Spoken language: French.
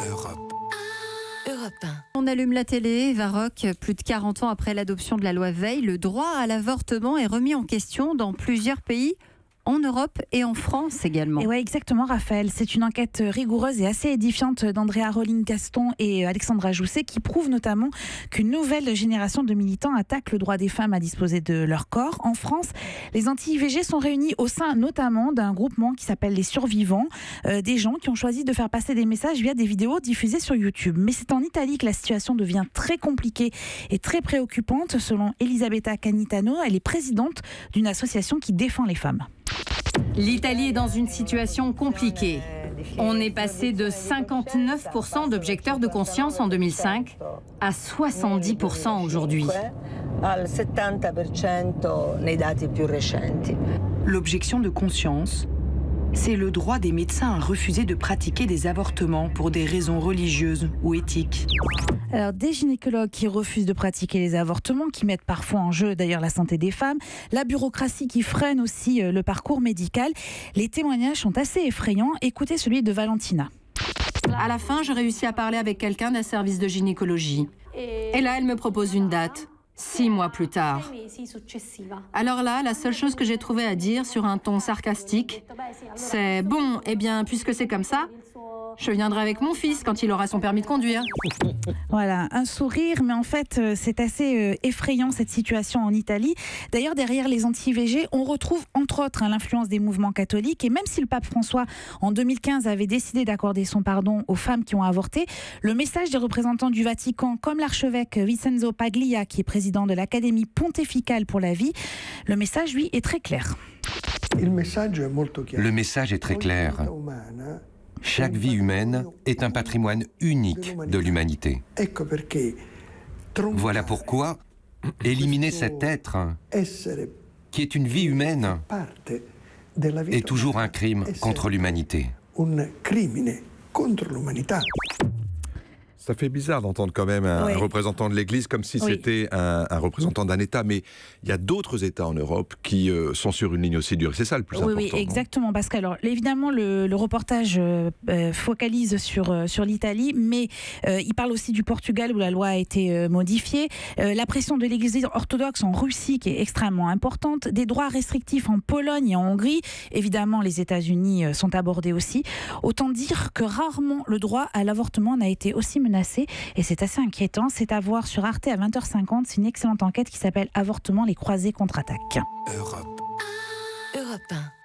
Europe. Europe 1. On allume la télé, Varrock, plus de 40 ans après l'adoption de la loi Veil, le droit à l'avortement est remis en question dans plusieurs pays, en Europe et en France également. Et ouais, exactement, Raphaël. C'est une enquête rigoureuse et assez édifiante d'Andrea Rolling-Gaston et Alexandra Jousset qui prouve notamment qu'une nouvelle génération de militants attaque le droit des femmes à disposer de leur corps. En France, les anti-IVG sont réunis au sein notamment d'un groupement qui s'appelle les Survivants, des gens qui ont choisi de faire passer des messages via des vidéos diffusées sur YouTube. Mais c'est en Italie que la situation devient très compliquée et très préoccupante. Selon Elisabetta Canitano, elle est présidente d'une association qui défend les femmes. L'Italie est dans une situation compliquée. On est passé de 59% d'objecteurs de conscience en 2005 à 70% aujourd'hui. L'objection de conscience, c'est le droit des médecins à refuser de pratiquer des avortements pour des raisons religieuses ou éthiques. Alors, des gynécologues qui refusent de pratiquer les avortements, qui mettent parfois en jeu d'ailleurs la santé des femmes, la bureaucratie qui freine aussi le parcours médical. Les témoignages sont assez effrayants. Écoutez celui de Valentina. À la fin, je réussis à parler avec quelqu'un d'un service de gynécologie. Et là, elle me propose une date, 6 mois plus tard. Alors là, la seule chose que j'ai trouvé à dire sur un ton sarcastique, c'est « Bon, eh bien, puisque c'est comme ça, je viendrai avec mon fils quand il aura son permis de conduire. » Voilà, un sourire, mais en fait, c'est assez effrayant cette situation en Italie. D'ailleurs, derrière les anti-IVG, on retrouve entre autres l'influence des mouvements catholiques. Et même si le pape François, en 2015, avait décidé d'accorder son pardon aux femmes qui ont avorté, le message des représentants du Vatican, comme l'archevêque Vincenzo Paglia, qui est président de l'Académie pontificale pour la vie, le message, lui, est très clair. Le message est très clair. Chaque vie humaine est un patrimoine unique de l'humanité. Voilà pourquoi éliminer cet être, qui est une vie humaine, est toujours un crime contre l'humanité. Ça fait bizarre d'entendre quand même un représentant de l'Église comme si c'était un représentant d'un État, mais il y a d'autres États en Europe qui sont sur une ligne aussi dure. C'est ça le plus important. Oui, exactement. Parce que, alors, évidemment, le reportage focalise sur l'Italie, mais il parle aussi du Portugal où la loi a été modifiée. La pression de l'Église orthodoxe en Russie qui est extrêmement importante. Des droits restrictifs en Pologne et en Hongrie. Évidemment, les États-Unis sont abordés aussi. Autant dire que rarement le droit à l'avortement n'a été aussi menacé. Et c'est assez inquiétant. C'est à voir sur Arte à 20h50. C'est une excellente enquête qui s'appelle Avortement, les croisés contre-attaquent. Europe 1.